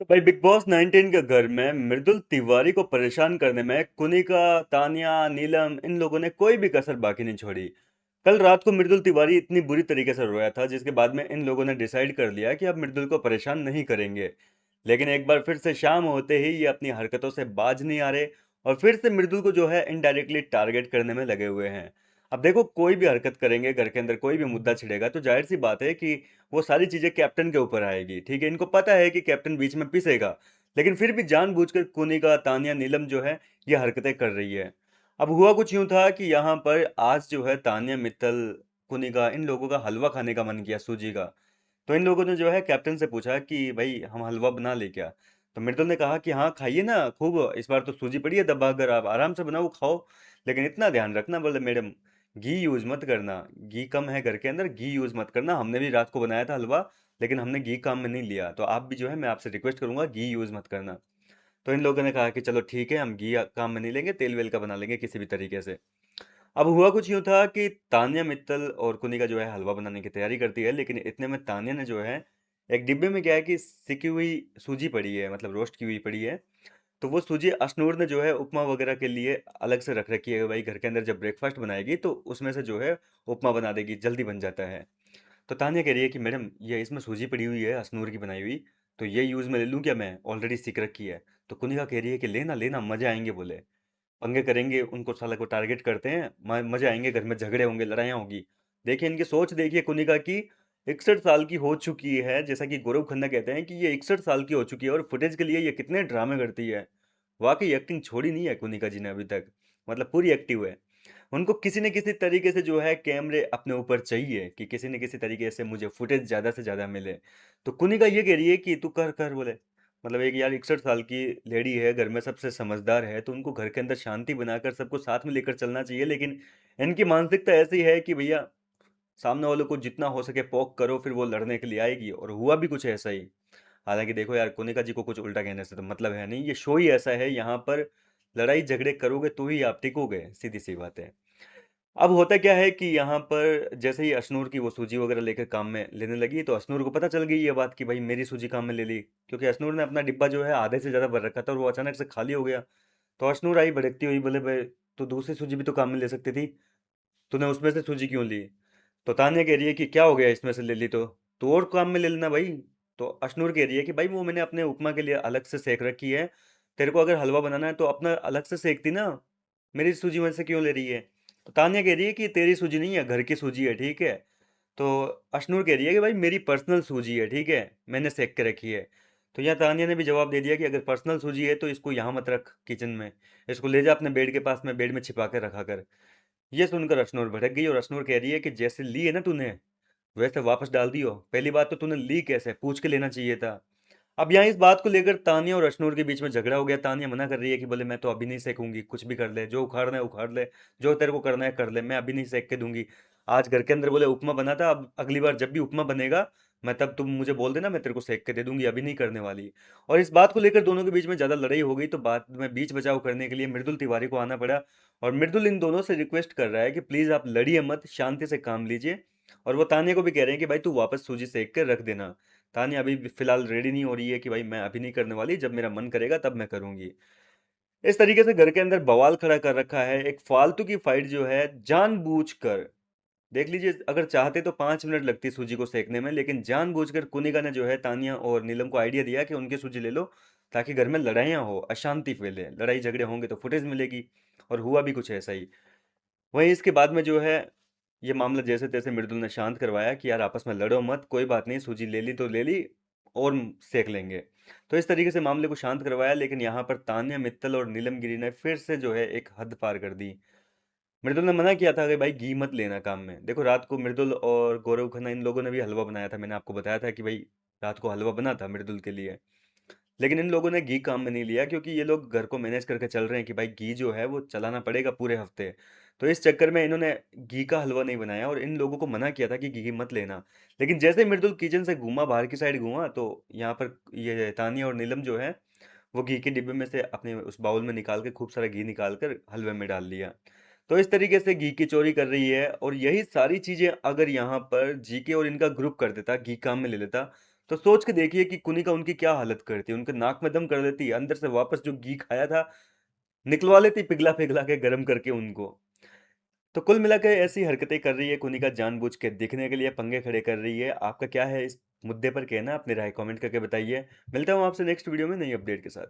तो भाई big boss 19 के घर में मृदुल तिवारी को परेशान करने में कुनिका, तानिया, नीलम इन लोगों ने कोई भी कसर बाकी नहीं छोड़ी। कल रात को मृदुल तिवारी इतनी बुरी तरीके से रोया था जिसके बाद में इन लोगों ने डिसाइड कर लिया कि अब मृदुल को परेशान नहीं करेंगे। लेकिन एक बार फिर से शाम होते ही ये अपनी हरकतों से बाज नहीं आ रहे और फिर से मृदुल को जो है इनडायरेक्टली टारगेट करने में लगे हुए हैं। अब देखो, कोई भी हरकत करेंगे, घर के अंदर कोई भी मुद्दा छिड़ेगा तो जाहिर सी बात है कि वो सारी चीजें कैप्टन के ऊपर आएगी। ठीक है, इनको पता है कि कैप्टन बीच में पिसेगा, लेकिन फिर भी जानबूझकर कुनिका, तानिया, नीलम जो है ये हरकतें कर रही है। अब हुआ कुछ यूं था कि यहाँ पर आज जो है तानिया, मित्तल, कुनिका इन लोगों का हलवा खाने का मन किया, सूजी का। तो इन लोगों ने जो है कैप्टन से पूछा कि भाई हम हलवा बना ले क्या। तो मृदुल ने कहा कि हाँ खाइए ना खूब, इस बार तो सूजी पड़ी है दबा कर, आप आराम से बनाओ खाओ। लेकिन इतना ध्यान रखना, बोले मैडम घी यूज मत करना, घी कम है घर के अंदर, घी यूज मत करना। हमने भी रात को बनाया था हलवा, लेकिन हमने घी काम में नहीं लिया, तो आप भी जो है मैं आपसे रिक्वेस्ट करूंगा घी यूज मत करना। तो इन लोगों ने कहा कि चलो ठीक है, हम घी काम में नहीं लेंगे, तेल वेल का बना लेंगे किसी भी तरीके से। अब हुआ कुछ यूं था कि तान्या, मित्तल और कुनिका जो है हलवा बनाने की तैयारी करती है, लेकिन इतने में तान्या ने जो है एक डिब्बे में क्या है कि सिकी हुई सूजी पड़ी है, मतलब रोस्ट की हुई पड़ी है। तो वो सूजी अशनूर ने जो है उपमा वगैरह के लिए अलग से रख रखी है, भाई घर के अंदर जब ब्रेकफास्ट बनाएगी तो उसमें से जो है उपमा बना देगी, जल्दी बन जाता है। तो तान्या कह रही है कि मैडम ये इसमें सूजी पड़ी हुई है अशनूर की बनाई हुई, तो ये यूज़ में ले लूँ क्या, मैं ऑलरेडी सीख रखी है। तो कुनिका कह रही है कि लेना लेना, मजे आएंगे, बोले पंगे करेंगे, उनको साला को टारगेट करते हैं, मजे आएंगे, घर में झगड़े होंगे, लड़ाइयाँ होगी। देखिए इनकी सोच, देखिए कुनिका की 61 साल की हो चुकी है, जैसा कि गौरव खन्ना कहते हैं कि ये 61 साल की हो चुकी है और फुटेज के लिए ये कितने ड्रामे करती है। वाकई एक्टिंग छोड़ी नहीं है कुनिका जी ने अभी तक, मतलब पूरी एक्टिव है। उनको किसी न किसी तरीके से जो है कैमरे अपने ऊपर चाहिए कि किसी न किसी तरीके से मुझे फुटेज ज़्यादा से ज़्यादा मिले। तो कुनिका ये कह रही है कि तू कर कर, बोले मतलब एक यार 61 साल की लेडी है, घर में सबसे समझदार है, तो उनको घर के अंदर शांति बनाकर सबको साथ में लेकर चलना चाहिए। लेकिन इनकी मानसिकता ऐसी है कि भैया सामने वालों को जितना हो सके पोक करो, फिर वो लड़ने के लिए आएगी, और हुआ भी कुछ ऐसा ही। हालांकि देखो यार, कोनिका जी को कुछ उल्टा कहने से तो मतलब है नहीं, ये शो ही ऐसा है, यहाँ पर लड़ाई झगड़े करोगे तो ही आप टिकोगे, सीधी सी बात है। अब होता क्या है कि यहाँ पर जैसे ही अशनूर की वो सूजी वगैरह लेकर काम में लेने लगी, तो अशनूर को पता चल गई ये बात कि भाई मेरी सूजी काम में ले ली, क्योंकि अशनूर ने अपना डिब्बा जो है आधे से ज़्यादा भर रखा था और वो अचानक से खाली हो गया। तो अशनूर आई भड़कती हुई, बोले भाई तो दूसरी सूजी भी तो काम में ले सकती थी, तूने उसमें से सूजी क्यों ली। तो तान्या कह रही है कि क्या हो गया इसमें से ले ली तो और काम में ले लेना भाई। तो अशनूर कह रही है कि भाई वो मैंने अपने उपमा के लिए अलग से सेक रखी है, तेरे को अगर हलवा बनाना है तो अपना अलग से सेकती ना, मेरी सूजी में से क्यों ले रही है। तो तान्या कह रही है कि तेरी सूजी नहीं है, घर की सूजी है, ठीक है। तो अशनूर कह रही है कि भाई मेरी पर्सनल सूजी है, ठीक है, मैंने सेक के रखी है। तो यहाँ तान्या ने भी जवाब दे दिया कि अगर पर्सनल सूजी है तो इसको यहाँ मत रख किचन में, इसको ले जा अपने बेड के पास में, बेड में छिपा कर रखा कर। ये सुनकर अशनूर भड़क गई और अशनूर कह रही है कि जैसे ली है ना तूने, वैसे वापस डाल दियो। पहली बात तो तूने ली कैसे, पूछ के लेना चाहिए था। अब यहाँ इस बात को लेकर तानिया और अशनूर के बीच में झगड़ा हो गया। तानिया मना कर रही है कि बोले मैं तो अभी नहीं सेकूंगी, कुछ भी कर ले, जो उखाड़ना है उखाड़ ले, जो तेरे को करना है कर ले, मैं अभी नहीं सेक के दूंगी। आज घर के अंदर बोले उपमा बना था, अब अगली बार जब भी उपमा बनेगा मैं तब तुम मुझे बोल देना, मैं तेरे को सेक के दे दूंगी, अभी नहीं करने वाली। और इस बात को लेकर दोनों के बीच में ज्यादा लड़ाई हो गई, तो बाद में बीच बचाव करने के लिए मृदुल तिवारी को आना पड़ा। और मृदुल इन दोनों से रिक्वेस्ट कर रहा है कि प्लीज आप लड़िए मत, शांति से काम लीजिए। और वो तानिया को भी कह रहे हैं कि भाई तू वापस सूजी सेक कर रख देना। तानिया अभी भी फिलहाल रेडी नहीं हो रही है कि भाई मैं अभी नहीं करने वाली, जब मेरा मन करेगा तब मैं करूंगी। इस तरीके से घर के अंदर बवाल खड़ा कर रखा है, एक फालतू की फाइट जो है जानबूझकर। देख लीजिए, अगर चाहते तो 5 मिनट लगती सूजी को सेकने में, लेकिन जानबूझकर कुनिका ने जो है तानिया और नीलम को आइडिया दिया कि उनकी सूजी ले लो, ताकि घर में लड़ाइयाँ हो, अशांति फैले, लड़ाई झगड़े होंगे तो फुटेज मिलेगी। और हुआ भी कुछ ऐसा ही। वहीं इसके बाद में जो है ये मामला जैसे तैसे मृदुल ने शांत करवाया कि यार आपस में लड़ो मत, कोई बात नहीं, सूजी ले ली तो ले ली, और सेक लेंगे। तो इस तरीके से मामले को शांत करवाया, लेकिन यहाँ पर तान्या, मित्तल और नीलम गिरी ने फिर से जो है एक हद पार कर दी। मृदुल ने मना किया था कि भाई घी मत लेना काम में। देखो रात को मृदुल और गौरव खन्ना इन लोगों ने भी हलवा बनाया था, मैंने आपको बताया था कि भाई रात को हलवा बना था मृदुल के लिए। लेकिन इन लोगों ने घी काम में नहीं लिया, क्योंकि ये लोग घर को मैनेज करके चल रहे हैं कि भाई घी जो है वो चलाना पड़ेगा पूरे हफ्ते। तो इस चक्कर में इन्होंने घी का हलवा नहीं बनाया और इन लोगों को मना किया था कि घी मत लेना। लेकिन जैसे ही मृदुल किचन से घूमा, बाहर की साइड घूमा, तो यहाँ पर ये तानिया और नीलम जो है वो घी के डिब्बे में से अपने उस बाउल में निकाल के खूब सारा घी निकाल कर हलवे में डाल लिया। तो इस तरीके से घी की चोरी कर रही है, और यही सारी चीजें अगर यहाँ पर जीके और इनका ग्रुप कर देता, घी काम में ले लेता, तो सोच के देखिए कि कुनिका उनकी क्या हालत करती, उनके नाक में दम कर देती, अंदर से वापस जो घी खाया था निकलवा लेती पिघला पिघला के गर्म करके उनको। तो कुल मिला के ऐसी हरकतें कर रही है कुनिका, जानबूझ के दिखने के लिए पंगे खड़े कर रही है। आपका क्या है इस मुद्दे पर कहना? अपनी राय कमेंट करके बताइए। मिलता हूँ आपसे नेक्स्ट वीडियो में नई अपडेट के साथ।